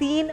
3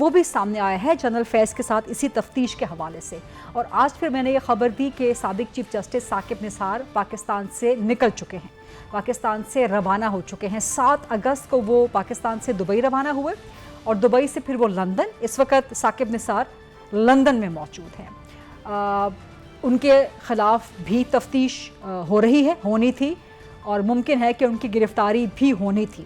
وہ بھی سامنے آیا ہے جنرل فیض کے ساتھ اسی تفتیش کے حوالے سے. اور آج پھر میں نے یہ خبر دی کہ سابق چیف جسٹس ثاقب نثار پاکستان سے نکل چکے ہیں, پاکستان سے روانہ ہو چکے ہیں. 7 اگست کو وہ پاکستان سے دبئی روانہ ہوئے اور دبئی سے پھر وہ لندن. اس وقت ثاقب نثار لندن میں موجود ہیں. ان کے خلاف بھی تفتیش ہو رہی ہے, ہونی تھی, اور ممکن ہے کہ ان کی گرفتاری بھی ہونی تھی,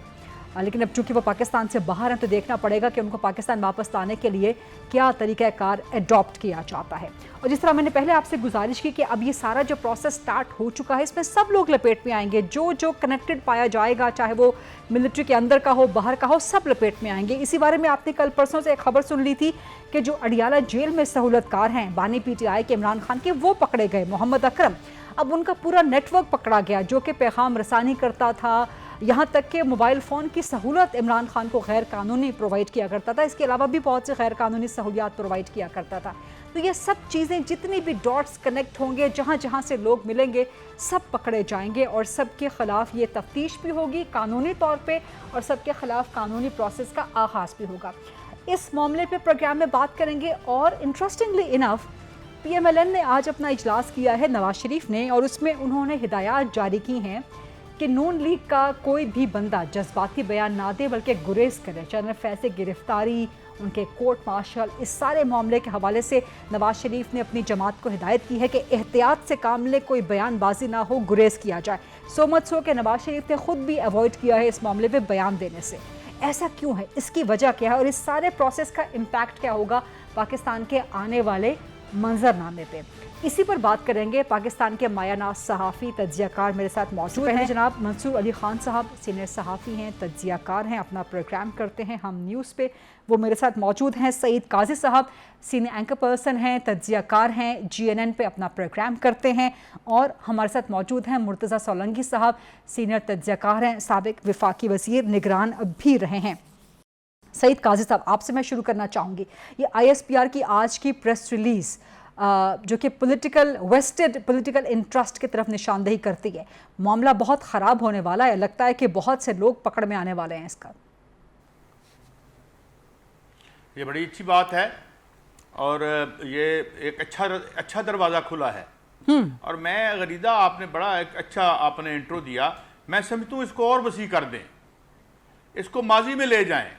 لیکن اب چونکہ وہ پاکستان سے باہر ہیں تو دیکھنا پڑے گا کہ ان کو پاکستان واپس لانے کے لیے کیا طریقہ کار ایڈاپٹ کیا جاتا ہے. اور جس طرح میں نے پہلے آپ سے گزارش کی کہ اب یہ سارا جو پروسیس سٹارٹ ہو چکا ہے, اس میں سب لوگ لپیٹ میں آئیں گے, جو کنیکٹڈ پایا جائے گا, چاہے وہ ملٹری کے اندر کا ہو باہر کا ہو, سب لپیٹ میں آئیں گے. اسی بارے میں آپ نے کل پرسوں سے ایک خبر سن لی تھی کہ جو اڈیالہ جیل میں سہولت کار ہیں بانی پی ٹی آئی کے عمران خان کے, وہ پکڑے گئے. محمد اکرم, اب ان کا پورا نیٹ ورک پکڑا گیا جو کہ پیغام رسانی کرتا تھا, یہاں تک کہ موبائل فون کی سہولت عمران خان کو غیر قانونی پرووائڈ کیا کرتا تھا. اس کے علاوہ بھی بہت سے غیر قانونی سہولیات پرووائڈ کیا کرتا تھا. تو یہ سب چیزیں جتنی بھی ڈاٹس کنیکٹ ہوں گے, جہاں جہاں سے لوگ ملیں گے, سب پکڑے جائیں گے اور سب کے خلاف یہ تفتیش بھی ہوگی قانونی طور پہ, اور سب کے خلاف قانونی پروسیس کا آغاز بھی ہوگا. اس معاملے پہ پروگرام میں بات کریں گے. اور انٹرسٹنگلی انف پی ایم ایل این نے آج اپنا اجلاس کیا ہے, نواز شریف نے, اور اس میں انہوں نے ہدایات جاری کی ہیں کہ نون لیگ کا کوئی بھی بندہ جذباتی بیان نہ دے بلکہ گریز کرے. جنرل فیض سے گرفتاری, ان کے کورٹ مارشل, اس سارے معاملے کے حوالے سے نواز شریف نے اپنی جماعت کو ہدایت کی ہے کہ احتیاط سے کام لے, کوئی بیان بازی نہ ہو, گریز کیا جائے. سو مچ سو کہ نواز شریف نے خود بھی ایوائڈ کیا ہے اس معاملے پہ بیان دینے سے. ایسا کیوں ہے, اس کی وجہ کیا ہے, اور اس سارے پروسیس کا امپیکٹ کیا ہوگا پاکستان کے آنے والے منظرنامے پہ, اسی پر بات کریں گے. پاکستان کے مایہ ناز صحافی, تجزیہ کار میرے ساتھ موجود ہیں. جناب منصور علی خان صاحب سینئر صحافی ہیں, تجزیہ کار ہیں, اپنا پروگرام کرتے ہیں ہم نیوز پہ, وہ میرے ساتھ موجود ہیں. سعید قاضی صاحب سینئر اینکر پرسن ہیں, تجزیہ کار ہیں, GNN پہ اپنا پروگرام کرتے ہیں. اور ہمارے ساتھ موجود ہیں مرتضیٰ سولنگی صاحب, سینئر تجزیہ کار ہیں, سابق وفاقی وزیر, نگران بھی رہے ہیں. سعید قاضی صاحب, آپ سے میں شروع کرنا چاہوں گی. یہ ISPR کی آج کی پریس ریلیز جو کہ ویسٹڈ پولیٹیکل انٹرسٹ کی طرف نشاندہی کرتی ہے, معاملہ بہت خراب ہونے والا ہے. لگتا ہے کہ بہت سے لوگ پکڑ میں آنے والے ہیں اس کا. یہ بڑی اچھی بات ہے اور یہ ایک اچھا دروازہ کھلا ہے. اور میں غریدہ, آپ نے بڑا ایک اچھا آپ نے انٹرو دیا. میں سمجھتا ہوں اس کو اور وسیع کر دیں, اس کو ماضی میں لے جائیں.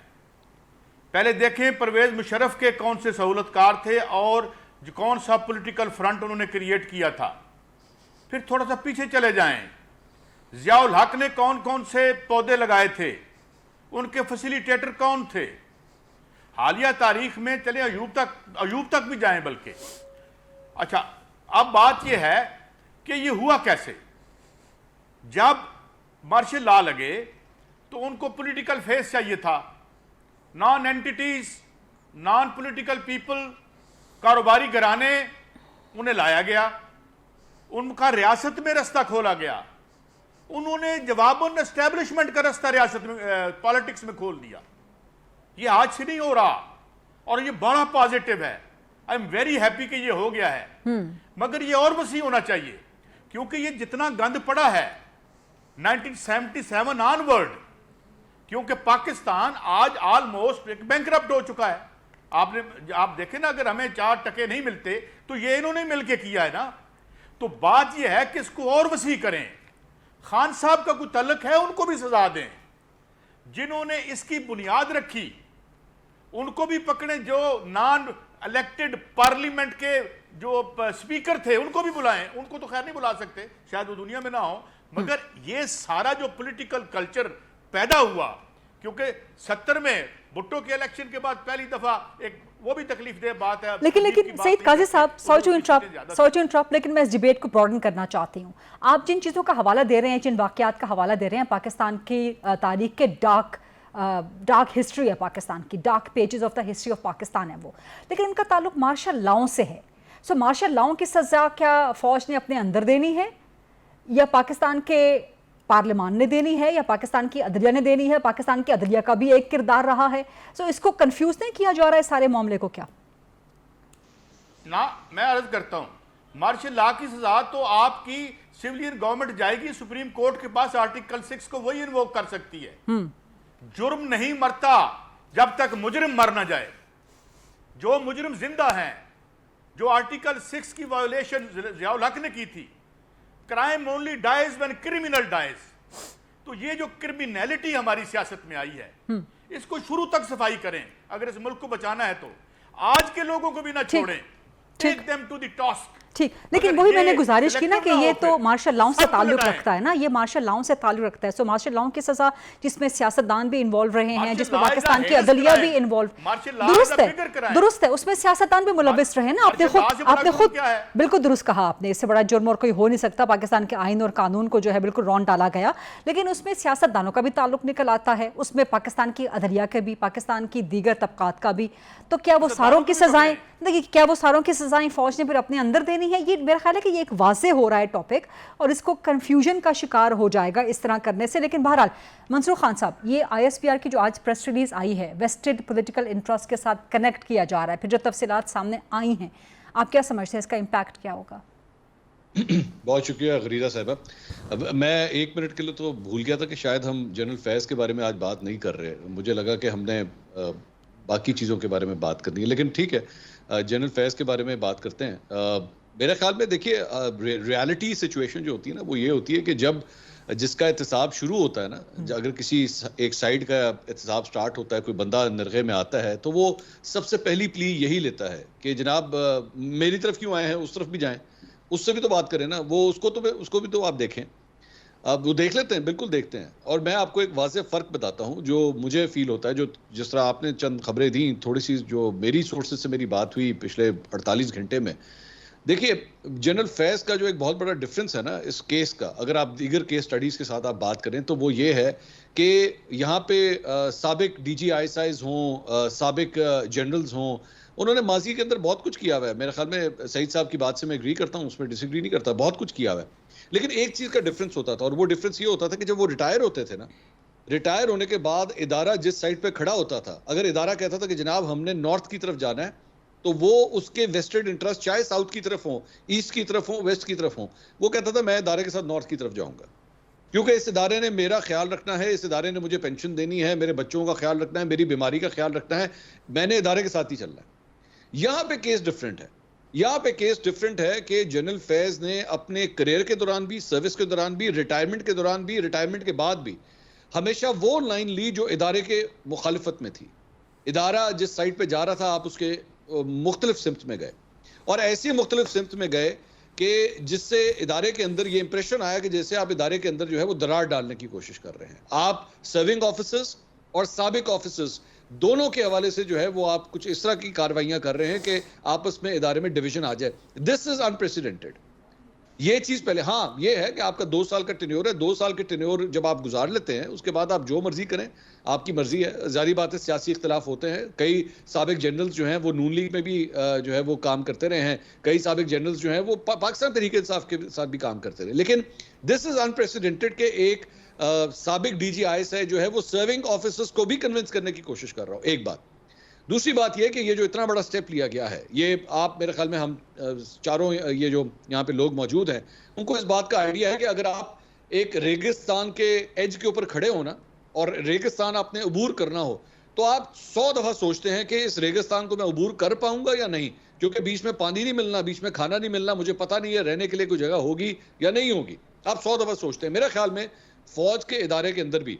پہلے دیکھیں پرویز مشرف کے کون سے سہولت کار تھے اور جو کون سا پولیٹیکل فرنٹ انہوں نے کریٹ کیا تھا. پھر تھوڑا سا پیچھے چلے جائیں, ضیاء الحق نے کون سے پودے لگائے تھے, ان کے فیسیلیٹیٹر کون تھے. حالیہ تاریخ میں چلے ایوب تک بھی جائیں بلکہ. اچھا, اب بات یہ ہے کہ یہ ہوا کیسے. جب مارشل لا لگے تو ان کو پولیٹیکل فیس چاہیے تھا. نان اینٹیٹیز, نان پولیٹیکل پیپل, کاروباری گھرانے, انہیں لایا گیا, ان کا ریاست میں رستہ کھولا گیا. انہوں نے جواباً اسٹیبلشمنٹ کا رستہ ریاست میں پالیٹکس میں کھول دیا. یہ آج سے نہیں ہو رہا اور یہ بڑا پازیٹیو ہے. آئی ایم ویری ہیپی کہ یہ ہو گیا ہے, مگر یہ اور وسیع ہونا چاہیے کیونکہ یہ جتنا گند پڑا ہے 1977 آن ورڈ, کیونکہ پاکستان آج آلموسٹ ایک بینکرپٹ ہو چکا ہے. آپ دیکھیں نا, اگر ہمیں 4 ٹکے نہیں ملتے تو یہ انہوں نے مل کے کیا ہے نا. تو بات یہ ہے کہ اس کو اور وسیع کریں. خان صاحب کا کوئی تعلق ہے, ان کو بھی سزا دیں. جنہوں نے اس کی بنیاد رکھی ان کو بھی پکڑیں. جو نان الیکٹڈ پارلیمنٹ کے جو سپیکر تھے ان کو بھی بلائیں. ان کو تو خیر نہیں بلا سکتے, شاید وہ دنیا میں نہ ہو, مگر یہ سارا جو پولیٹیکل کلچر پیدا ہوا, کیونکہ 70 میں بھٹو کے الیکشن کے بعد پہلی دفعہ ایک وہ بھی تکلیف دہ بات ہے. لیکن سعید قاضی صاحب, سوری ٹو انٹرپٹ, لیکن میں اس ڈیبیٹ کو براڈن کرنا چاہتی ہوں. آپ جن چیزوں کا حوالہ دے رہے ہیں, جن واقعات کا حوالہ دے رہے ہیں, پاکستان کی تاریخ کے ڈارک ہسٹری ہے, پاکستان کی dark pages of the history of Pakistan ہے وہ, لیکن ان کا تعلق مارشل لاؤں سے ہے. سو مارشل لاؤں کی سزا کیا فوج نے اپنے اندر دینی ہے, یا پاکستان کے پارلیمان نے دینی ہے, یا پاکستان کی عدلیہ نے دینی ہے؟ پاکستان کی عدلیہ کا بھی ایک کردار رہا ہے. سو اس کو کنفیوز نہیں کیا جا رہا ہے سارے معاملے کو کیا؟ نا, میں عرض کرتا ہوں, مارشل لا کی سزا تو آپ کی سویلین گورنمنٹ جائے گی سپریم کورٹ کے پاس, آرٹیکل 6 کو وہی انووک کر سکتی ہے. جرم نہیں مرتا جب تک مجرم مر نہ جائے. جو مجرم زندہ ہیں, جو آرٹیکل 6 کی وائولیشن ضیاء الحق نے کی تھی, crime only dies when criminal dies, تو یہ جو کرمینلٹی ہماری سیاست میں آئی ہے اس کو شروع تک صفائی کریں اگر اس ملک کو بچانا ہے. تو آج کے لوگوں کو بھی نہ چھوڑیں, take them to the task. ٹھیک, لیکن وہی میں نے گزارش کی نا کہ یہ تو مارشل لاؤں سے تعلق رکھتا ہے نا, یہ مارشل لاؤں سے تعلق رکھتا ہے. سو مارشل لاؤں کی سزا جس میں سیاستدان بھی انوالو رہے ہیں, جس میں پاکستان کی عدلیہ بھی انوالو, درست ہے, اس میں سیاستدان بھی ملوث رہے نا. آپ نے خود بالکل درست کہا آپ نے, اس سے بڑا جرم اور کوئی ہو نہیں سکتا. پاکستان کے آئین اور قانون کو جو ہے بالکل رون ڈالا گیا, لیکن اس میں سیاستدانوں کا بھی تعلق نکل آتا ہے, اس میں پاکستان کی عدلیہ کا بھی, پاکستان کی دیگر طبقات کا بھی. تو کیا وہ ساروں کی سزائیں, دیکھیے کیا وہ ساروں کی سزائیں فوج نے پھر اپنے اندر دینی ہے؟ یہ میرا خیال ہے کہ یہ ایک واضح ہو رہا ہے ٹاپک, اور اس کو کنفیوژن کا شکار ہو جائے گا اس طرح کرنے سے. لیکن بہرحال منصور خان صاحب, یہ ISPR کی جو آج پریس ریلیز آئی ہے, ویسٹڈ پولیٹیکل انٹرسٹ کے ساتھ کنیکٹ کیا جا رہا ہے, پھر جو تفصیلات سامنے آئی ہیں, آپ کیا سمجھتے ہیں اس کا امپیکٹ کیا ہوگا؟ بہت شکریہ غریزہ صاحبہ. میں 1 منٹ کے لیے تو بھول گیا تھا کہ شاید ہم جنرل فیض کے بارے میں آج بات نہیں کر رہے. مجھے لگا کہ ہم نے باقی چیزوں کے بارے میں بات کرنی ہے, لیکن ٹھیک ہے, جنرل فیض کے بارے میں بات کرتے ہیں. میرے خیال میں دیکھیے ریالٹی سچویشن جو ہوتی ہے نا, وہ یہ ہوتی ہے کہ جب جس کا احتساب شروع ہوتا ہے نا, اگر کسی ایک سائیڈ کا احتساب سٹارٹ ہوتا ہے, کوئی بندہ نرغے میں آتا ہے, تو وہ سب سے پہلی پلی یہی لیتا ہے کہ جناب میری طرف کیوں آئے ہیں, اس طرف بھی جائیں, اس سے بھی تو بات کریں نا. وہ اس کو بھی تو آپ دیکھیں. اب وہ دیکھ لیتے ہیں, بالکل دیکھتے ہیں. اور میں آپ کو ایک واضح فرق بتاتا ہوں جو مجھے فیل ہوتا ہے, جو جس طرح آپ نے چند خبریں دیں, تھوڑی سی جو میری سورسز سے میری بات ہوئی پچھلے 48 گھنٹے میں. دیکھیے جنرل فیض کا جو ایک بہت بڑا ڈفرنس ہے نا اس کیس کا, اگر آپ دیگر کیس سٹڈیز کے ساتھ آپ بات کریں, تو وہ یہ ہے کہ یہاں پہ سابق DGIs ہوں, سابق جنرلز ہوں, انہوں نے ماضی کے اندر بہت کچھ کیا ہوا ہے. میرے خیال میں سعید صاحب کی بات سے میں ایگری کرتا ہوں, اس میں ڈس ایگری نہیں کرتا, بہت کچھ کیا ہوا ہے. لیکن ایک چیز کا ڈفرنس ہوتا تھا, اور وہ ڈفرنس یہ ہوتا تھا کہ جب وہ ریٹائر ہوتے تھے نا, ریٹائر ہونے کے بعد ادارہ جس سائٹ پہ کھڑا ہوتا تھا, اگر ادارہ کہتا تھا کہ جناب ہم نے نارتھ کی طرف جانا ہے, تو وہ اس کے ویسٹڈ انٹرسٹ چاہے ساؤتھ کی طرف ہوں, ایسٹ کی طرف ہوں, ویسٹ کی طرف ہوں, وہ کہتا تھا میں ادارے کے ساتھ نارتھ کی طرف جاؤں گا, کیونکہ اس ادارے نے میرا خیال رکھنا ہے, اس ادارے نے مجھے پینشن دینی ہے, میرے بچوں کا خیال رکھنا ہے, میری بیماری کا خیال رکھنا ہے, میں نے ادارے کے ساتھ ہی چلنا ہے. یہاں پہ کیس ڈفرینٹ ہے. یہاں پہ کیس ڈفرینٹ ہے کہ جنرل فیض نے اپنے کریئر کے دوران بھی, سروس کے دوران بھی, ریٹائرمنٹ کے دوران بھی, ریٹائرمنٹ کے بعد بھی ہمیشہ وہ لائن لی جو ادارے کے مخالفت میں تھی. ادارہ جس سائٹ پہ جا رہا تھا, آپ اس کے مختلف سمت میں گئے, اور ایسی مختلف سمت میں گئے کہ جس سے ادارے کے اندر یہ امپریشن آیا کہ جیسے آپ ادارے کے اندر جو ہے وہ درار ڈالنے کی کوشش کر رہے ہیں. آپ سرونگ آفیسرز اور سابق آفیسرز دونوں کے حوالے سے جو ہے وہ آپ کچھ اس طرح کی کاروائیاں کر رہے ہیں کہ آپس میں ادارے میں ڈویژن آ جائے. دس از انپریسیڈنٹڈ. یہ چیز پہلے, ہاں یہ ہے کہ آپ کا 2 سال کا ٹینیور ہے, 2 سال کے ٹینیور جب آپ گزار لیتے ہیں, اس کے بعد آپ جو مرضی کریں, آپ کی مرضی ہے. ظاہری بات ہے سیاسی اختلاف ہوتے ہیں, کئی سابق جنرلز جو ہیں وہ نون لیگ میں بھی جو ہے وہ کام کرتے رہے ہیں, کئی سابق جنرلز جو ہیں وہ پاکستان تحریک انصاف کے ساتھ بھی کام کرتے رہے. لیکن دس از انپریسیڈنٹڈ کہ ایک سابق DGIs ہے جو ہے وہ سرونگ آفیسرز کو بھی کنونس کرنے کی کوشش کر رہا ہوں. ایک بات. دوسری بات یہ کہ یہ جو اتنا بڑا سٹیپ لیا گیا ہے, یہ آپ میرے خیال میں ہم چاروں یہ جو یہاں پہ لوگ موجود ہیں ان کو اس بات کا آئیڈیا ہے کہ اگر آپ ایک ریگستان کے ایج کے اوپر کھڑے ہو نا, اور ریگستان آپ نے عبور کرنا ہو, تو آپ 100 دفعہ سوچتے ہیں کہ اس ریگستان کو میں عبور کر پاؤں گا یا نہیں, کیونکہ بیچ میں پانی نہیں ملنا, بیچ میں کھانا نہیں ملنا, مجھے پتہ نہیں ہے رہنے کے لیے کوئی جگہ ہوگی یا نہیں ہوگی. آپ 100 دفعہ سوچتے ہیں. میرے خیال میں فوج کے ادارے کے اندر بھی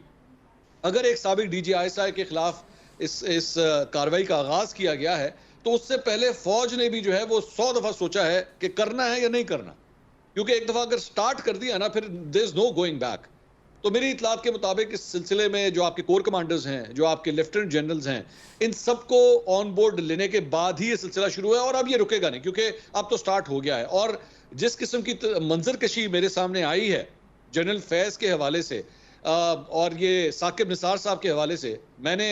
اگر ایک سابق DGI کے خلاف اس کاروائی کا آغاز کیا گیا ہے, تو اس سے پہلے فوج نے بھی جو ہے وہ 100 دفعہ سوچا ہے کہ کرنا ہے یا نہیں کرنا, کیونکہ ایک دفعہ اگر سٹارٹ کر دیا نا پھر there is no going back. تو میری اطلاعات کے مطابق اس سلسلے میں جو آپ کے کور کمانڈرز ہیں, جو آپ کے لیفٹنٹ جنرلز ہیں, ان سب کو آن بورڈ لینے کے بعد ہی یہ سلسلہ شروع ہے, اور اب یہ رکے گا نہیں کیونکہ اب تو سٹارٹ ہو گیا ہے. اور جس قسم کی منظر کشی میرے سامنے آئی ہے جنرل فیض کے حوالے سے اور یہ ثاقب نثار صاحب کے حوالے سے, میں نے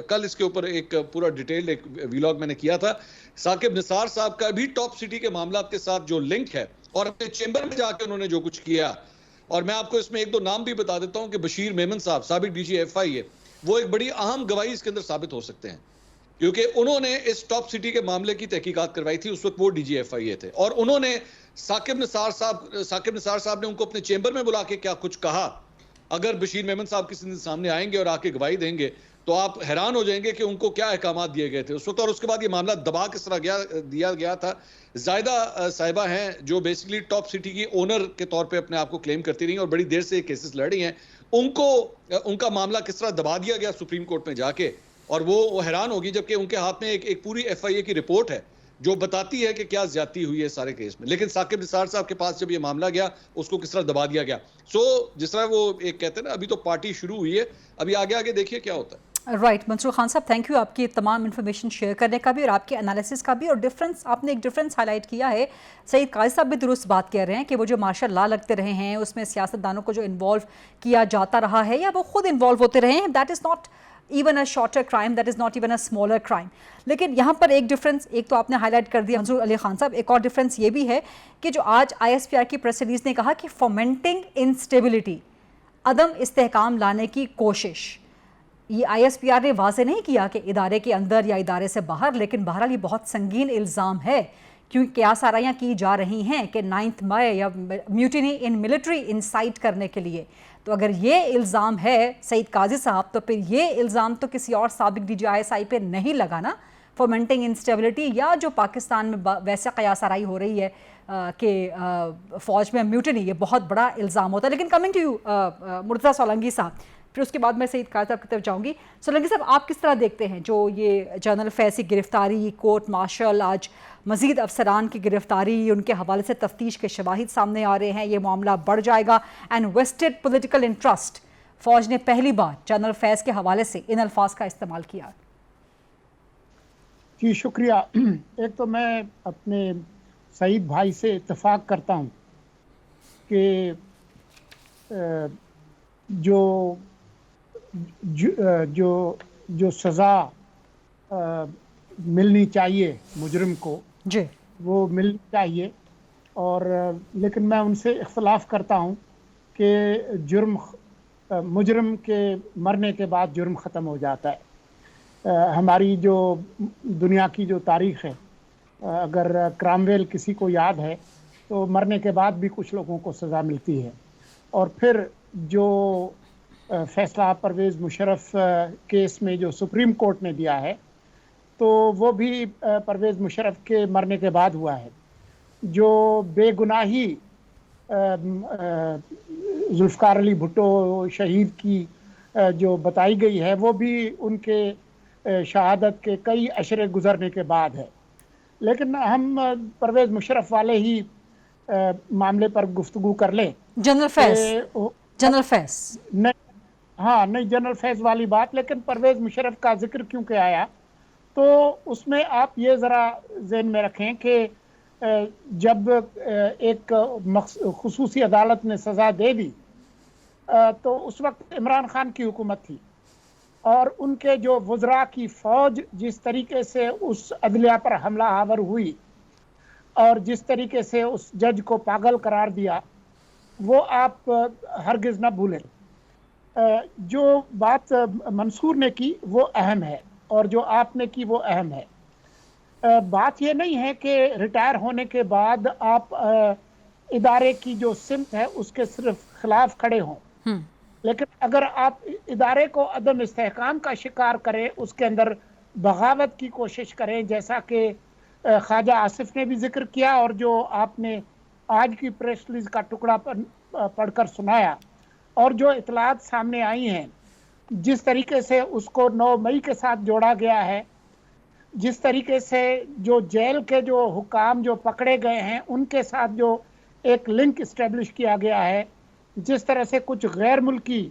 کل اس کے اوپر ایک پورا ڈیٹیل ایک ویلاگ میں نے کیا تھا. ثاقب نثار صاحب کا بھی ٹاپ سٹی کے معاملات کے ساتھ جو لنک ہے, اور اپنے چیمبر میں جا کے انہوں نے جو کچھ کیا, اور میں آپ کو اس میں 1-2 نام بھی بتا دیتا ہوں کہ بشیر میمن صاحب سابق DGFI ہے, وہ ایک بڑی اہم گواہی اس کے اندر ثابت ہو سکتے ہیں, کیونکہ انہوں نے اس ٹاپ سٹی کے معاملے کی تحقیقات کروائی تھی. اس وقت وہ DGFI تھے, اور انہوں نے ثاقب نثار صاحب نے ان کو اپنے چیمبر میں بلا کے کیا کچھ کہا. اگر بشیر میمن صاحب کسی دن سامنے آئیں گے اور آ کے گواہی دیں گے تو آپ حیران ہو جائیں گے کہ ان کو کیا احکامات دیے گئے تھے اس وقت، اور اس کے بعد یہ معاملہ دبا کس طرح دیا گیا تھا. زائدہ صاحبہ ہیں جو بیسیکلی ٹاپ سٹی کی اونر کے طور پہ اپنے آپ کو کلیم کرتی رہی اور بڑی دیر سے یہ کیسز لڑ رہی ہیں، ان کا معاملہ کس طرح دبا دیا گیا سپریم کورٹ میں جا کے، اور وہ حیران ہوگی جبکہ ان کے ہاتھ میں ایک پوری ایف آئی اے کی رپورٹ ہے جو بتاتی ہے کہ کیا زیادتی ہوئی ہے سارے کیس میں. لیکن ثاقب نثار صاحب کے پاس جب یہ معاملہ گیا اس کو کس طرح دبا دیا گیا. جس طرح وہ ایک کہتے ہیں نا ابھی تو پارٹی شروع ہوئی ہے، ابھی آگے دیکھیے کیا ہوتا ہے. رائٹ منصور خان صاحب، تھینک یو آپ کی تمام انفارمیشن شیئر کرنے کا بھی اور آپ کے انالیسس کا بھی. اور ڈفرینس آپ نے ایک ڈفرینس ہائی لائٹ کیا ہے. سعید قاضی صاحب بھی درست بات کہہ رہے ہیں کہ وہ جو مارشل لا لگتے رہے ہیں اس میں سیاستدانوں کو جو انوالو کیا جاتا رہا ہے یا وہ خود انوالو ہوتے رہے ہیں، that is not even a shorter crime, that is not even a smaller crime. لیکن یہاں پر ایک ڈفرینس ایک تو آپ نے ہائی لائٹ کر دیا منصور علی خان صاحب، ایک اور ڈفرینس یہ بھی ہے کہ جو آج آئی ایس پی آر کی پریس ریلیز نے کہا کہ فومنٹنگ انسٹیبلٹی، عدم استحکام لانے کی کوشش، یہ آئی ایس پی آر نے واضح نہیں کیا کہ ادارے کے اندر یا ادارے سے باہر، لیکن بہرحال یہ بہت سنگین الزام ہے کیونکہ قیاس آرائیاں کی جا رہی ہیں کہ 9 مئی یا میوٹینی ان ملٹری انسائٹ کرنے کے لیے. تو اگر یہ الزام ہے سعید قاضی صاحب تو پھر یہ الزام تو کسی اور سابق D G I S I پہ نہیں لگا نا. فومنٹنگ انسٹیبلٹی یا جو پاکستان میں ویسے قیاس آرائی ہو رہی ہے کہ فوج میں میوٹینی، یہ بہت بڑا الزام ہوتا ہے. لیکن coming to you Murtaza Solangi صاحب، پھر اس کے بعد میں سعید قاضی صاحب کی طرف جاؤں گی. سولنگی صاحب، آپ کس طرح دیکھتے ہیں جو یہ جنرل فیض کی گرفتاری، کورٹ مارشل، آج مزید افسران کی گرفتاری، ان کے حوالے سے تفتیش کے شواہد سامنے آ رہے ہیں، یہ معاملہ بڑھ جائے گا اینڈ ویسٹڈ پولیٹیکل انٹرسٹ، فوج نے پہلی بار جنرل فیض کے حوالے سے ان الفاظ کا استعمال کیا؟ جی شکریہ. ایک تو میں اپنے سعید بھائی سے اتفاق کرتا ہوں کہ جو سزا ملنی چاہیے مجرم کو جی وہ ملنی چاہیے، اور لیکن میں ان سے اختلاف کرتا ہوں کہ مجرم کے مرنے کے بعد جرم ختم ہو جاتا ہے. ہماری جو دنیا کی جو تاریخ ہے، اگر کرامویل کسی کو یاد ہے تو مرنے کے بعد بھی کچھ لوگوں کو سزا ملتی ہے. اور پھر جو فیصلہ پرویز مشرف کیس میں جو سپریم کورٹ نے دیا ہے تو وہ بھی پرویز مشرف کے مرنے کے بعد ہوا ہے. جو بے گناہی ذوالفقار علی بھٹو شہید کی جو بتائی گئی ہے وہ بھی ان کے شہادت کے کئی اشرے گزرنے کے بعد ہے. لیکن ہم پرویز مشرف والے ہی معاملے پر گفتگو کر لیں. جنرل فیض نہیں جنرل فیض والی بات. لیکن پرویز مشرف کا ذکر کیونکہ آیا تو اس میں آپ یہ ذرا ذہن میں رکھیں کہ جب ایک خصوصی عدالت نے سزا دے دی تو اس وقت عمران خان کی حکومت تھی، اور ان کے جو وزراء کی فوج جس طریقے سے اس عدلیہ پر حملہ آور ہوئی اور جس طریقے سے اس جج کو پاگل قرار دیا وہ آپ ہرگز نہ بھولیں. جو بات منصور نے کی وہ اہم ہے اور جو آپ نے کی وہ اہم ہے. بات یہ نہیں ہے کہ ریٹائر ہونے کے بعد آپ ادارے کی جو سمت ہے اس کے صرف خلاف کھڑے ہوں، لیکن اگر آپ ادارے کو عدم استحکام کا شکار کریں، اس کے اندر بغاوت کی کوشش کریں، جیسا کہ خواجہ آصف نے بھی ذکر کیا اور جو آپ نے آج کی پریس ریلیز کا ٹکڑا پڑھ کر سنایا، اور جو اطلاعات سامنے آئی ہیں، جس طریقے سے اس کو 9 مئی کے ساتھ جوڑا گیا ہے، جس طریقے سے جو جیل کے جو حکام جو پکڑے گئے ہیں ان کے ساتھ جو ایک لنک اسٹیبلش کیا گیا ہے، جس طرح سے کچھ غیر ملکی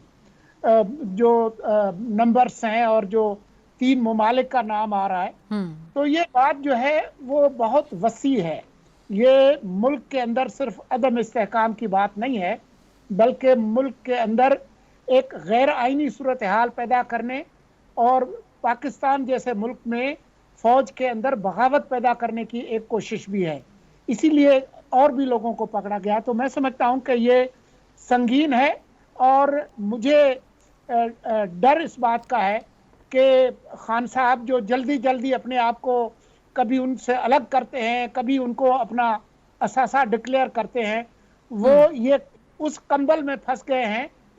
جو نمبرز ہیں اور جو 3 ممالک کا نام آ رہا ہے، تو یہ بات جو ہے وہ بہت وسیع ہے. یہ ملک کے اندر صرف عدم استحکام کی بات نہیں ہے، بلکہ ملک کے اندر ایک غیر آئینی صورتحال پیدا کرنے اور پاکستان جیسے ملک میں فوج کے اندر بغاوت پیدا کرنے کی ایک کوشش بھی ہے. اسی لیے اور بھی لوگوں کو پکڑا گیا. تو میں سمجھتا ہوں کہ یہ سنگین ہے، اور مجھے ڈر اس بات کا ہے کہ خان صاحب جو جلدی اپنے آپ کو کبھی ان سے الگ کرتے ہیں، کبھی ان کو اپنا اثاثہ ڈکلیئر کرتے ہیں، وہ یہ اس کمبل میں پھنس گئے ہیں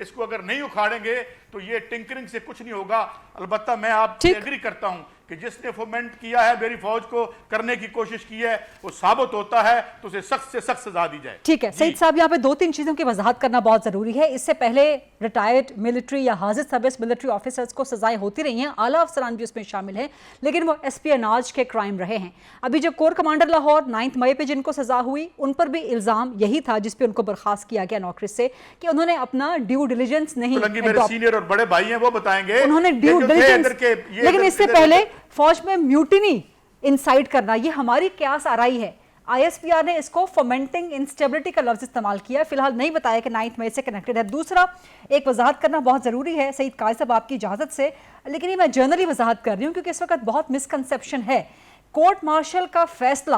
اس کو اگر نہیں اکھاڑیں گے تو یہ ٹنکرنگ سے کچھ نہیں ہوگا. البتہ میں آپ سے ایگری کرتا ہوں کہ جس نے فومنٹ کیا ہے میری فوج کو کرنے کی کوشش کی ہے وہ ثابت ہوتا ہے تو اسے سخت سے سخت سزا دی جائے. ٹھیک ہے سعید صاحب، یہاں پہ 2-3 چیزوں کی وضاحت کرنا بہت ضروری ہے. اس سے پہلے ریٹائرڈ ملٹری یا حاضر سروس ملٹری آفیسرز کو سزائیں ہوتی رہی ہیں، اعلیٰ افسران بھی اس میں شامل ہیں، لیکن وہ اسپیاناج کے کرائم رہے ہیں. ابھی جو کور کمانڈر لاہور 9 مئی پہ جن کو سزا ہوئی ان پر بھی الزام یہی تھا جس پہ ان کو برخاست کیا گیا نوکری سے کہ انہوں نے اپنا ڈیو ڈیلیجنس نہیں. میرے سینئر اور بڑے بھائی ہیں وہ بتائیں گے انہوں نے ڈیو ڈیلیجنس، لیکن اس سے پہلے فوج میں میوٹینی انسائٹ کرنا یہ ہماری قیاس آرائی ہے. آئی ایس پی آر نے اس کو فومنٹنگ انسٹیبلٹی کا لفظ استعمال کیا، فی الحال نہیں بتایا کہ 9 مئی سے کنیکٹڈ ہے. دوسرا ایک وضاحت کرنا بہت ضروری ہے سعید قائد صاحب آپ کی اجازت سے، لیکن یہ میں جنرلی وضاحت کر رہی ہوں کیونکہ اس وقت بہت مسکنسیپشن ہے. کورٹ مارشل کا فیصلہ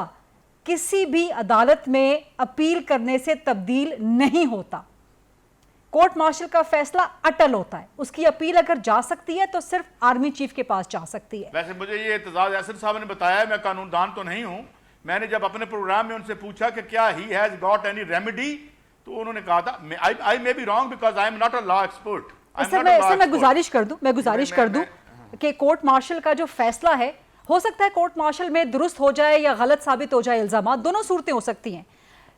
کسی بھی عدالت میں اپیل کرنے سے تبدیل نہیں ہوتا. کورٹ مارشل کا فیصلہ اٹل ہوتا ہے، اس کی اپیل اگر جا سکتی ہے تو صرف آرمی چیف کے پاس جا سکتی ہے. ویسے مجھے یہ اعتزاز احسن صاحب نے بتایا، میں قانون دان تو نہیں ہوں، میں نے جب اپنے پروگرام میں ان سے پوچھا کہ کیا he has got any remedy تو انہوں نے کہا تھا I may be wrong because I am not a law expert. میں گزارش کر دوں کہ کورٹ مارشل کا جو فیصلہ ہے ہو سکتا ہے کورٹ مارشل میں درست ہو جائے یا غلط ثابت ہو جائے، الزامات دونوں صورتیں ہو سکتی ہیں،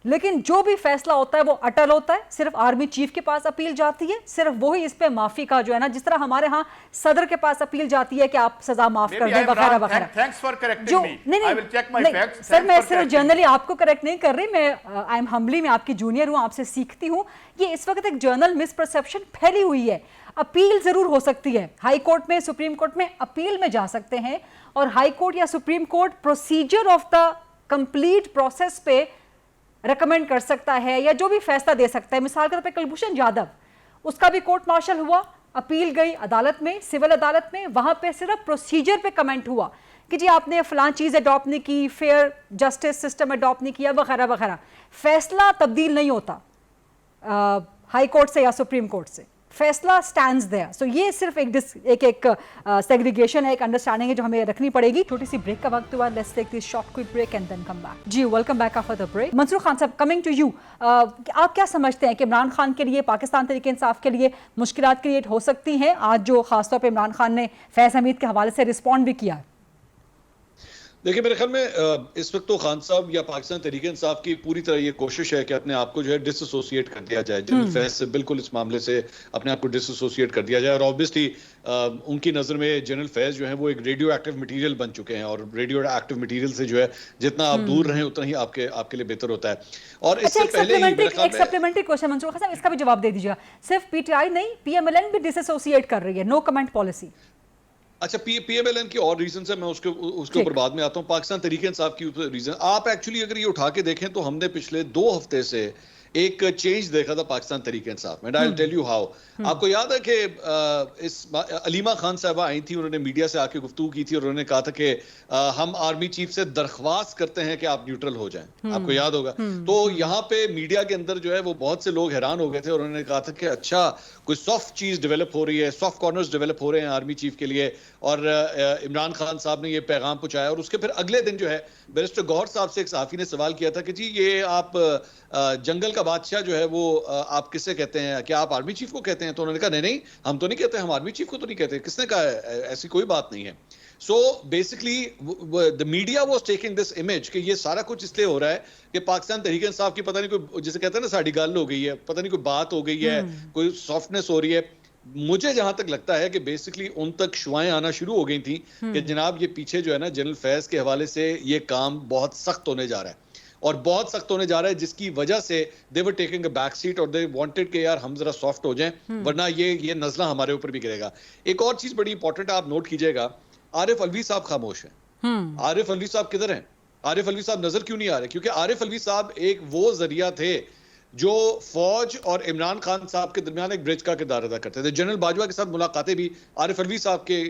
لیکن جو بھی فیصلہ ہوتا ہے وہ اٹل ہوتا ہے، صرف آرمی چیف کے پاس اپیل جاتی ہے، صرف وہی اس پہ معافی کا جو ہے نا، جس طرح ہمارے ہاں صدر کے پاس اپیل جاتی ہے کہ آپ سزا معاف کر دیں وغیرہ وغیرہ. سر میں صرف جنرلی آپ کو کریکٹ نہیں کر رہی، میں آئی ایم ہمبلی میں آپ کی جونیئر ہوں، آپ سے سیکھتی ہوں. یہ اس وقت ایک جرنل مس پرسیپشن پھیلی ہوئی ہے. اپیل ضرور ہو سکتی ہے، ہائی کورٹ میں سپریم کورٹ میں اپیل میں جا سکتے ہیں، اور ہائی کورٹ یا supreme court procedure of the complete process پہ ریکمینڈ کر سکتا ہے یا جو بھی فیصلہ دے سکتا ہے. مثال کے طور پہ کلبھوشن یادو، اس کا بھی کورٹ مارشل ہوا، اپیل گئی عدالت میں، سول عدالت میں، وہاں پہ صرف پروسیجر پہ کمنٹ ہوا کہ جی آپ نے فلاں چیز اڈاپٹ نہیں کی، فیئر جسٹس سسٹم اڈاپٹ نہیں کیا وغیرہ وغیرہ. فیصلہ تبدیل نہیں ہوتا ہائی کورٹ سے یا سپریم کورٹ سے، فیصلہ سٹینڈز دیئر. سو یہ صرف ایک سیگریگیشن ہے، ایک انڈرسٹینڈنگ ہے جو ہمیں رکھنی پڑے گی. چھوٹی سی بریک کا وقت ہوا، let's take this short quick break and then come back. جی welcome back after the break. Mansoor Khan صاحب، کمنگ ٹو یو، آپ کیا سمجھتے ہیں کہ عمران خان کے لیے، پاکستان تحریک انصاف کے لیے مشکلات کریٹ ہو سکتی ہیں آج جو خاص طور پہ عمران خان نے فیض حمید کے حوالے سے رسپونڈ بھی کیا ہے؟ دیکھیں میرے خیال میں اس وقت تو خان صاحب یا پاکستان تحریک انصاف کی پوری طرح یہ کوشش ہے کہ اپنے آپ کو جو ہے ڈس ایسوسیٹ کر دیا جائے، جنرل فیض سے بالکل اس معاملے سے اپنے آپ کو ڈس ایسوسیٹ کر دیا جائے. اور آبویسلی ان کی نظر میں جنرل فیض جو ہیں وہ ایک ریڈیو ایکٹیو مٹیریل بن چکے ہیں، اور ریڈیو ایکٹیو مٹیریل سے جو ہے جتنا آپ دور رہیں اتنا ہی آپ کے لیے بہتر ہوتا ہے. اور اس سے پہلے ایک سپلیمنٹری کوشچن منصور خان صاحب، اس کا بھی جواب دے دیجیے گا. صرف پی ٹی آئی نہیں، پی ایم ایل این بھی ڈس ایسوسیٹ کر رہی ہے، نو کمنٹ پالیسی. اچھا پی ایم ایل این کی اور ریزنز ہے، میں اس کے اوپر بعد میں آتا ہوں. پاکستان تحریک انصاف کی ریزن آپ ایکچولی اگر یہ اٹھا کے دیکھیں تو ہم نے پچھلے 2 ہفتے سے ایک چینج دیکھا تھا پاکستان تحریک انصاف میں. I'll tell you how. آپ کو یاد ہے کہ اس علیمہ خان صاحبہ آئی تھی، انہوں نے میڈیا سے آ کے گفتگو کی تھی اور انہوں نے کہا تھا کہ ہم آرمی چیف سے درخواست کرتے ہیں کہ آپ نیوٹرل ہو جائیں. آپ کو یاد ہوگا. تو یہاں پہ میڈیا کے اندر جو ہے وہ بہت سے لوگ حیران ہو گئے تھے اور انہوں نے کہا تھا کہ اچھا کوئی سافٹ چیز ڈیولپ ہو رہی ہے، سافٹ کارنرز ڈیولپ ہو رہے ہیں آرمی چیف کے لیے. اور عمران خان صاحب نے یہ پیغام پہنچایا. اور اس کے پھر اگلے دن جو ہے بیرسٹر گوہر صاحب سے ایک صحافی نے سوال کیا تھا کہ جی یہ آپ جنگل کا بادشاہ جو ہے وہ آپ کسے کہتے ہیں، کیا آپ آرمی چیف کو کہتے ہیں؟ تو انہوں نے کہا نہیں ہم تو نہیں کہتے، ہم آرمی چیف کو تو نہیں کہتے. کس نے کہا ہے؟ ایسی کوئی بات نہیں ہے. So basically the media was taking this image کہ یہ سارا کچھ اس لیے ہو رہا ہے کہ پاکستان تحریک انصاف کی پتہ نہیں کوئی جسے کہتے ہیں نا ساڑھی گال ہو گئی ہے، پتہ نہیں کوئی بات ہو گئی ہے، کوئی سافٹنس ہو رہی ہے. مجھے جہاں تک لگتا ہے کہ بیسکلی ان تک شوائیں آنا شروع ہو گئی تھیں کہ جناب یہ پیچھے جو ہے نا جنرل فیض کے حوالے سے یہ کام بہت سخت ہونے جا رہا ہے اور بہت سخت ہونے جا رہا ہے، جس کی وجہ سے they were taking a back seat اور they wanted کہ یار ہم ذرا سافٹ ہو جائیں ورنہ یہ نزلہ ہمارے اوپر بھی گرے گا. ایک اور چیز بڑی امپورٹنٹ ہے، آپ نوٹ کیجئے گا، عارف الوی صاحب خاموش ہیں. عارف الوی صاحب کدھر ہیں؟ عارف الوی صاحب نظر کیوں نہیں آ رہے؟ کیونکہ عارف الوی صاحب ایک وہ ذریعہ تھے جو فوج اور عمران خان صاحب کے درمیان ایک برج کا کردار ادا کرتے تھے. جنرل باجوہ کے ساتھ ملاقاتیں بھی عارف الوی صاحب کے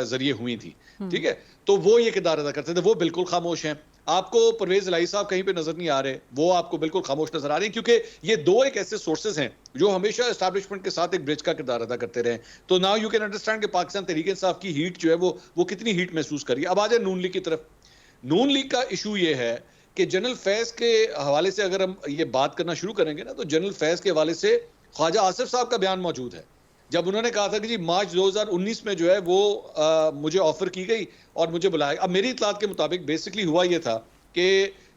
ذریعے ہوئی تھیں، ٹھیک ہے؟ تو وہ یہ کردار ادا کرتے تھے، وہ بالکل خاموش ہیں. آپ کو پرویز الہی صاحب کہیں پہ نظر نہیں آ رہے، وہ آپ کو بالکل خاموش نظر آ رہے ہیں، کیونکہ یہ دو ایک ایسے سورسز ہیں جو ہمیشہ اسٹیبلشمنٹ کے ساتھ ایک برج کا کردار ادا کرتے رہے. تو ناؤ یو کین انڈرسٹینڈ کہ پاکستان تحریک انصاف کی ہیٹ جو ہے وہ کتنی ہیٹ محسوس کر رہی ہے. اب آ جائے نون لیگ کی طرف. نون لیگ کا ایشو یہ ہے کہ جنرل فیض کے حوالے سے اگر ہم یہ بات کرنا شروع کریں گے نا تو جنرل فیض کے حوالے سے خواجہ آصف صاحب کا بیان موجود ہے جب انہوں نے کہا تھا کہ جی مارچ 2019 میں جو ہے وہ مجھے آفر کی گئی اور مجھے بلایا. اب میری اطلاعات کے مطابق بیسکلی ہوا یہ تھا کہ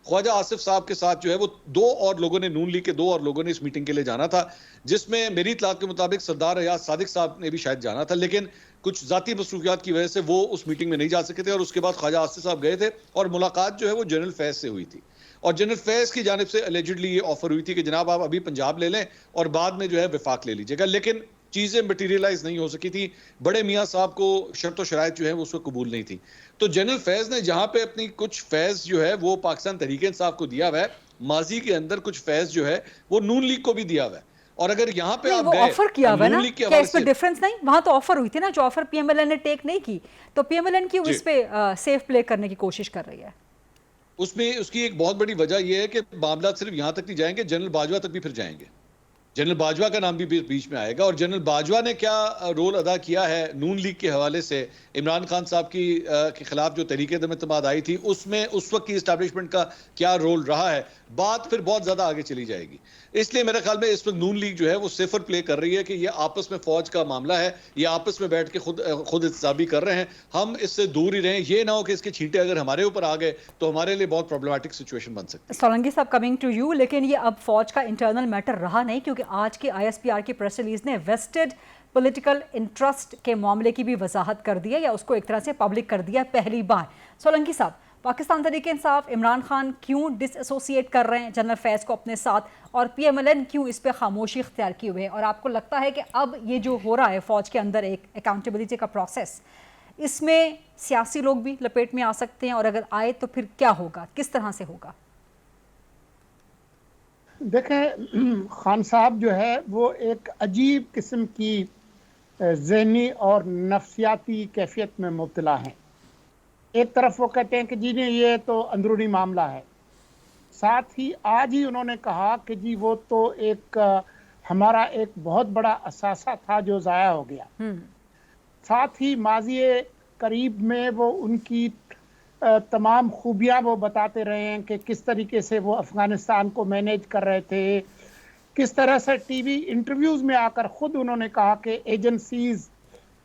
خواجہ آصف صاحب کے ساتھ جو ہے وہ 2 اور لوگوں نے، نون لیگ کے 2 اور لوگوں نے اس میٹنگ کے لیے جانا تھا، جس میں میری اطلاعات کے مطابق سردار ریاض صادق صاحب نے بھی شاید جانا تھا، لیکن کچھ ذاتی مصروفیات کی وجہ سے وہ اس میٹنگ میں نہیں جا سکے تھے. اور اس کے بعد خواجہ آصف صاحب گئے تھے اور ملاقات جو ہے وہ جنرل فیض سے ہوئی تھی. اور جنرل فیض کی جانب سے الیجڈلی یہ آفر ہوئی تھی کہ جناب آپ ابھی پنجاب لے لیں اور بعد میں جو ہے وفاق لے لیجیے گا، لیکن چیزیں مٹیریلائز نہیں ہو سکی تھی. بڑے میاں صاحب کو شرط و شرائط جو ہے وہ اس کو قبول نہیں تھی. تو جنرل فیض نے جہاں پہ اپنی کچھ فیض جو ہے وہ پاکستان تحریک انصاف کو دیا ہوا ہے، ماضی کے اندر کچھ فیض جو ہے وہ نون لیگ کو بھی دیا ہوا ہے. اور اگر یہاں پہ آپ گئے آفر کیا ہوا نا، نون لیگ کے کیا حوالے اس پہ سے ڈیفرنس نہیں؟ وہاں تو آفر ہوئی تھی نا، جو offer P M L N نے ٹیک نہیں کی، تو پی ایم ایل این کیوں اس پہ سیف پلے کرنے کی کوشش کر رہی ہے؟ اس میں اس کی ایک بہت بڑی وجہ یہ ہے کہ معاملات صرف یہاں تک نہیں جائیں گے، جنرل باجوہ تک بھی پھر جائیں گے. جنرل باجوہ کا نام بھی بیچ میں آئے گا. اور جنرل باجوہ نے کیا رول ادا کیا ہے نون لیگ کے حوالے سے، عمران خان صاحب کے خلاف جو تحریک عدم اعتماد آئی تھی اس میں اس وقت کی اسٹیبلشمنٹ کا کیا رول رہا ہے، بات پھر بہت زیادہ آگے چلی جائے گی. اس لیے میرے خیال میں اس وقت نون لیگ جو ہے وہ صفر پلے کر رہی ہے کہ یہ آپس میں فوج کا معاملہ ہے، یہ آپس میں بیٹھ کے خود احتسابی کر رہے ہیں، ہم اس سے دور ہی رہیں. یہ نہ ہو کہ اس کے چھینٹے اگر ہمارے اوپر آ گئے تو ہمارے لیے بہت پرابلمٹک سچویشن بن سکتی ہے. سولنگی صاحب کمنگ ٹو یو، لیکن یہ اب فوج کا انٹرنل میٹر رہا نہیں، کیونکہ آج کی آئی ایس پی آر کی پریس ریلیز نے ویسٹڈ پولیٹیکل انٹرسٹ کے معاملے کی بھی وضاحت کر دی ہے، یا اس کو ایک طرح سے پبلک کر دیا پہلی بار. سولنگی صاحب، پاکستان تحریک انصاف عمران خان کیوں ڈس ایسوسیٹ کر رہے ہیں جنرل فیض کو اپنے ساتھ، اور پی ایم ایل این کیوں اس پہ خاموشی اختیار کیے ہوئے ہیں؟ اور آپ کو لگتا ہے کہ اب یہ جو ہو رہا ہے فوج کے اندر ایک اکاؤنٹیبلٹی کا پروسیس، اس میں سیاسی لوگ بھی لپیٹ میں آ سکتے ہیں، اور اگر آئے تو پھر کیا ہوگا، کس طرح سے ہوگا؟ دیکھیں، خان صاحب جو ہے وہ ایک عجیب قسم کی ذہنی اور نفسیاتی کیفیت میں مبتلا ہیں. ایک طرف وہ کہتے ہیں کہ جی نہیں یہ تو اندرونی معاملہ ہے، ساتھ ہی آج ہی انہوں نے کہا کہ جی وہ تو ایک ہمارا ایک بہت بڑا اثاثہ تھا جو ضائع ہو گیا. ساتھ ہی ماضی قریب میں وہ ان کی تمام خوبیاں وہ بتاتے رہے ہیں کہ کس طریقے سے وہ افغانستان کو مینیج کر رہے تھے، کس طرح سے ٹی وی انٹرویوز میں آ کر خود انہوں نے کہا کہ ایجنسیز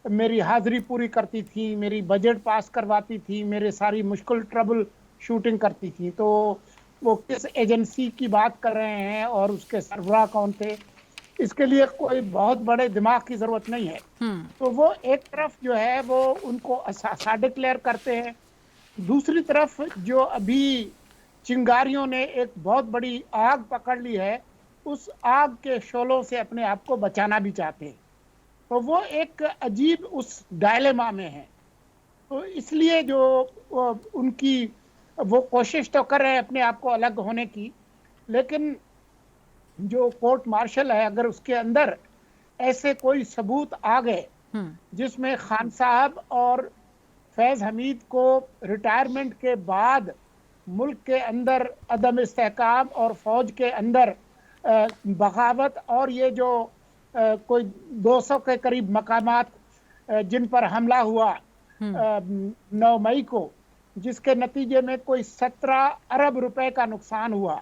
میری حاضری پوری کرتی تھی، میری بجٹ پاس کرواتی تھی، میرے ساری مشکل ٹربل شوٹنگ کرتی تھی. تو وہ کس ایجنسی کی بات کر رہے ہیں اور اس کے سربراہ کون تھے، اس کے لیے کوئی بہت بڑے دماغ کی ضرورت نہیں ہے. تو وہ ایک طرف جو ہے وہ ان کو اثاثہ ڈکلیئر کرتے ہیں، دوسری طرف جو ابھی چنگاریوں نے ایک بہت بڑی آگ پکڑ لی ہے، اس آگ کے شعلوں سے اپنے آپ کو بچانا بھی چاہتے ہیں. تو وہ ایک عجیب اس ڈائلیما میں ہے. تو اس لیے جو ان کی وہ کوشش تو کر رہے ہیں اپنے آپ کو الگ ہونے کی، لیکن جو کورٹ مارشل ہے اگر اس کے اندر ایسے کوئی ثبوت آ گئے جس میں خان صاحب اور فیض حمید کو ریٹائرمنٹ کے بعد ملک کے اندر عدم استحکام اور فوج کے اندر بغاوت اور یہ جو کوئی 200 کے قریب مقامات جن پر حملہ ہوا 9 مئی کو، جس کے نتیجے میں کوئی 17 ارب روپے کا نقصان ہوا،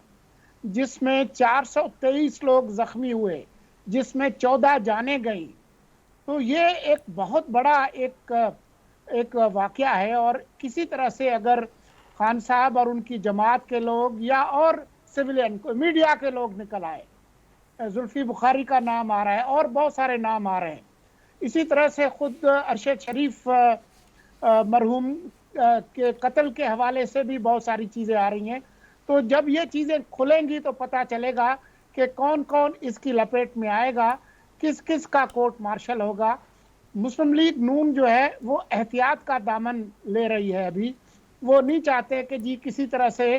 جس میں 423 لوگ زخمی ہوئے، جس میں 14 جانیں گئیں. تو یہ ایک بہت بڑا ایک واقعہ ہے. اور کسی طرح سے اگر خان صاحب اور ان کی جماعت کے لوگ یا اور سویلین کو میڈیا کے لوگ نکل آئے، زلفی بخاری کا نام آ رہا ہے اور بہت سارے نام آ رہے ہیں، اسی طرح سے خود ارشد شریف مرحوم کے قتل کے حوالے سے بھی بہت ساری چیزیں آ رہی ہیں. تو جب یہ چیزیں کھلیں گی تو پتہ چلے گا کہ کون کون اس کی لپیٹ میں آئے گا، کس کس کا کورٹ مارشل ہوگا. مسلم لیگ نون جو ہے وہ احتیاط کا دامن لے رہی ہے. ابھی وہ نہیں چاہتے کہ جی کسی طرح سے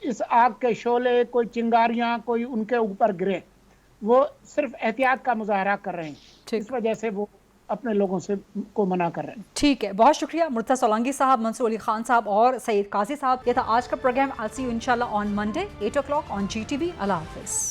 اس آگ کے شعلے، کوئی چنگاریاں کوئی ان کے اوپر گرے. وہ صرف احتیاط کا مظاہرہ کر رہے ہیں، اس وجہ سے وہ اپنے لوگوں سے کو منع کر رہے ہیں. ٹھیک ہے، بہت شکریہ مرتضی سولنگی صاحب، منصور علی خان صاحب اور سعید قاضی صاحب. یہ تھا آج کا programme. I'll see you inshallah on Monday 8 o'clock on GTV. اللہ حافظ.